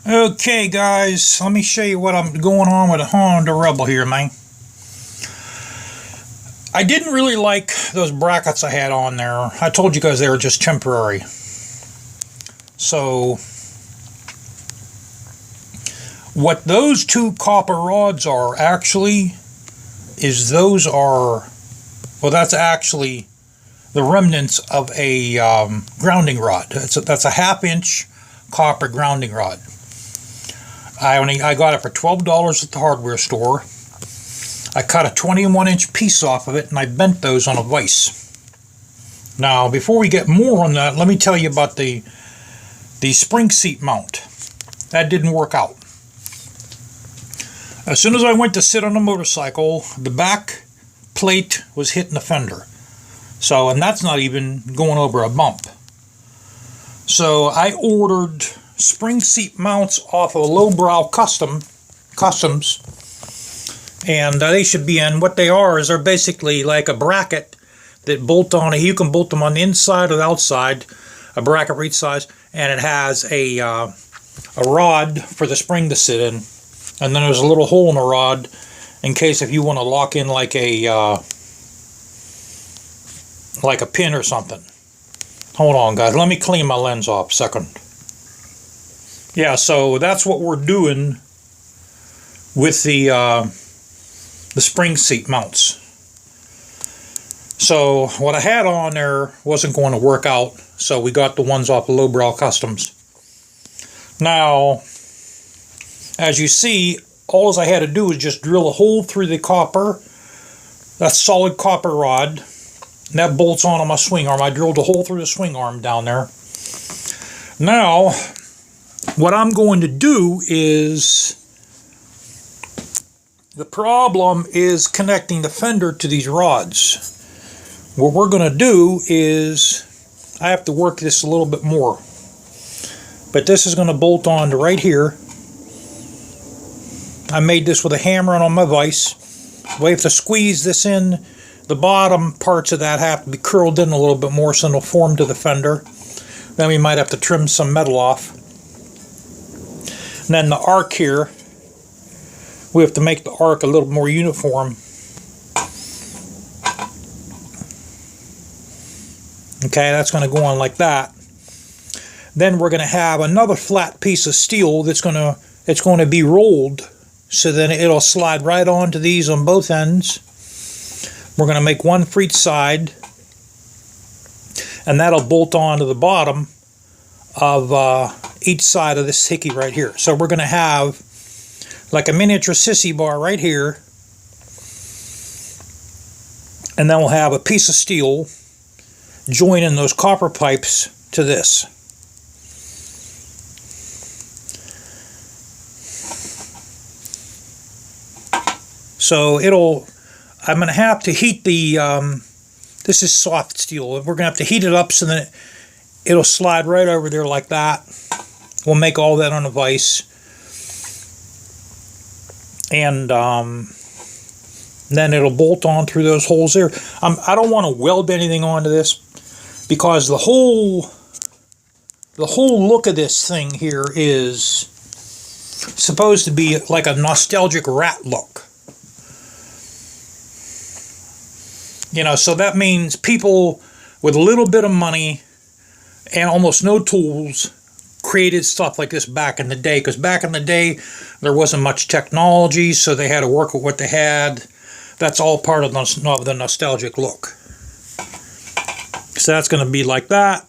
Okay, guys, let me show you what I'm going on with a Honda Rebel here, man. I didn't really like those brackets I had on there. I told you guys they were just temporary. So, what those two copper rods are actually is that's actually the remnants of a grounding rod. That's a half-inch copper grounding rod. I got it for $12 at the hardware store. I cut a 21-inch piece off of it, and I bent those on a vise. Now, before we get more on that, let me tell you about the spring seat mount. That didn't work out. As soon as I went to sit on a motorcycle, the back plate was hitting the fender. So, and that's not even going over a bump. So I ordered spring seat mounts off of Lowbrow Customs, and they should be in. What they are is they're basically like a bracket that bolt on. You can bolt them on the inside or the outside, a bracket for each size, and it has a rod for the spring to sit in, and then there's a little hole in the rod in case if you want to lock in like a pin or something. Hold on, guys. Let me clean my lens off a second. Yeah, so that's what we're doing with the spring seat mounts. So what I had on there wasn't going to work out, so we got the ones off of Lowbrow Customs. Now, as you see, all I had to do was just drill a hole through the copper, that solid copper rod, and that bolts on my swing arm. I drilled a hole through the swing arm down there. Now, what I'm going to do is, the problem is connecting the fender to these rods. What we're going to do is, I have to work this a little bit more. But this is going to bolt on to right here. I made this with a hammer and on my vise. We have to squeeze this in. The bottom parts of that have to be curled in a little bit more so it'll form to the fender. Then we might have to trim some metal off. And then the arc here, we have to make the arc a little more uniform. Okay, that's going to go on like that. Then we're going to have another flat piece of steel it's going to be rolled, so then it'll slide right onto these on both ends. We're going to make one for each side, and that'll bolt on to the bottom of each side of this hickey right here. So we're going to have like a miniature sissy bar right here, and then we'll have a piece of steel joining those copper pipes to this. So I'm going to have to heat the, this is soft steel. We're going to have to heat it up so that it'll slide right over there like that. We'll make all that on a vise. And then it'll bolt on through those holes there. I don't want to weld anything onto this because the whole look of this thing here is supposed to be like a nostalgic rat look. You know, so that means people with a little bit of money and almost no tools created stuff like this back in the day. Because back in the day, there wasn't much technology, so they had to work with what they had. That's all part of the nostalgic look. So that's going to be like that.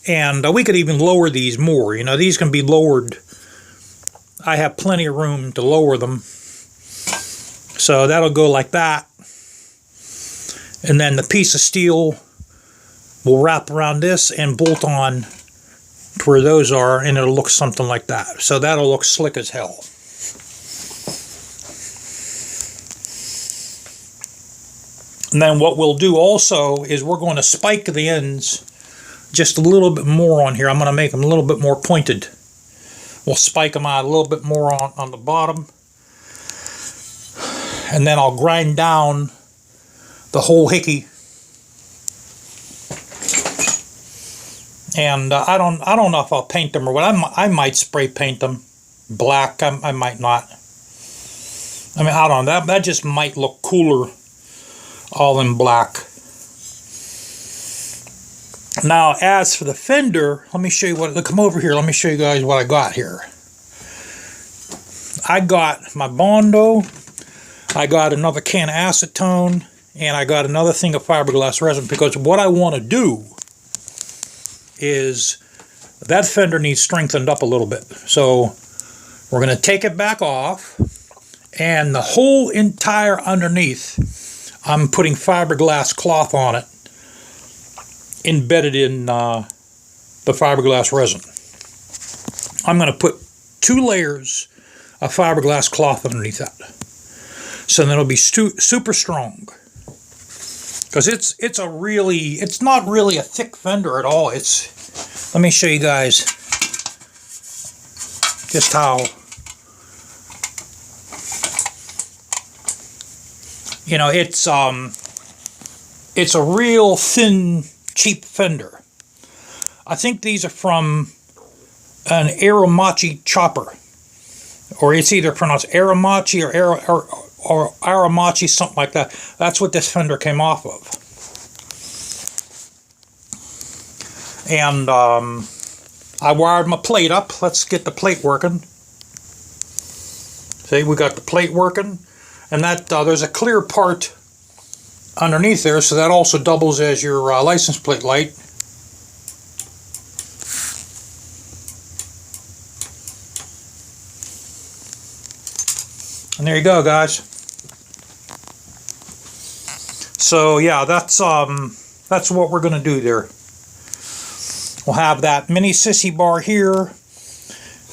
And we could even lower these more. You know, these can be lowered. I have plenty of room to lower them. So that'll go like that. And then the piece of steel will wrap around this and bolt on to where those are, and it'll look something like that. So that'll look slick as hell. And then what we'll do also is we're going to spike the ends just a little bit more on here. I'm going to make them a little bit more pointed. We'll spike them out a little bit more on the bottom. And then I'll grind down the whole hickey And I don't know if I'll paint them or what. I might spray paint them black. I might not. I mean, I don't know. That just might look cooler all in black. Now, as for the Fender, let me show you what. Come over here. Let me show you guys what I got here. I got my Bondo. I got another can of acetone, and I got another thing of fiberglass resin, because what I want to do is that Fender needs strengthened up a little bit. So we're going to take it back off, and the whole entire underneath, I'm putting fiberglass cloth on it, embedded in the fiberglass resin. I'm going to put 2 layers of fiberglass cloth underneath that. So then it'll be super strong. Because it's not really a thick Fender at all. Let me show you guys just how, you know, it's a real thin, cheap Fender. I think these are from an Aramachi chopper, or it's either pronounced Aramachi or Aramachi, something like that. That's what this Fender came off of. And I wired my plate up. Let's get the plate working. See, we got the plate working, and that there's a clear part underneath there, so that also doubles as your license plate light. And there you go, guys. So yeah, that's what we're going to do there. We'll have that mini sissy bar here,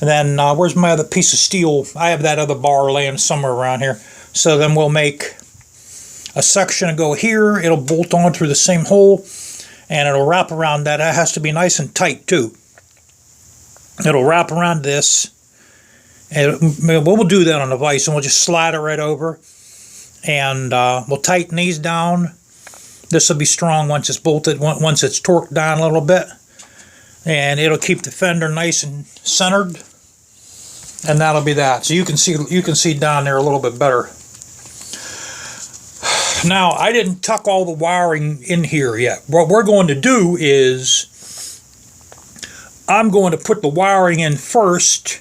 and then where's my other piece of steel? I have that other bar laying somewhere around here. So then we'll make a section to go here. It'll bolt on through the same hole, and it'll wrap around that. It has to be nice and tight too. It'll wrap around this, and we'll do that on the vise, and we'll just slide it right over, and we'll tighten these down. This will be strong once it's bolted, once it's torqued down a little bit, and it'll keep the Fender nice and centered, and that'll be that. So you can see down there a little bit better. Now, I didn't tuck all the wiring in here yet. What we're going to do is I'm going to put the wiring in first,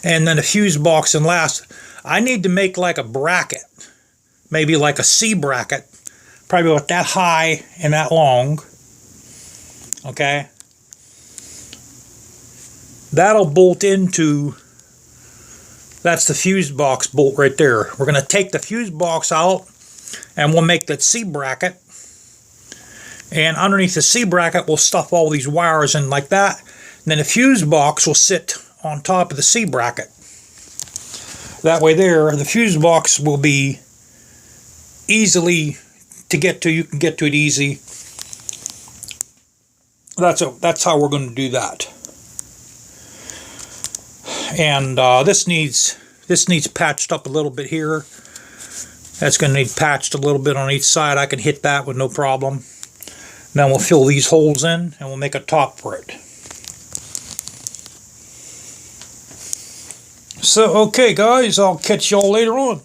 and then the fuse box in last. I need to make like a bracket, maybe like a C bracket, probably about that high and that long. Okay, that'll bolt into, that's the fuse box bolt right there. We're going to take the fuse box out, and we'll make that C bracket, and underneath the C bracket we'll stuff all these wires in like that, and then the fuse box will sit on top of the C bracket. That way there, the fuse box will be easily to get to. You can get to it easy. That's how we're going to do that. And this needs patched up a little bit here. That's going to need patched a little bit on each side. I can hit that with no problem. Then we'll fill these holes in, and we'll make a top for it. So, okay guys, I'll catch y'all later on.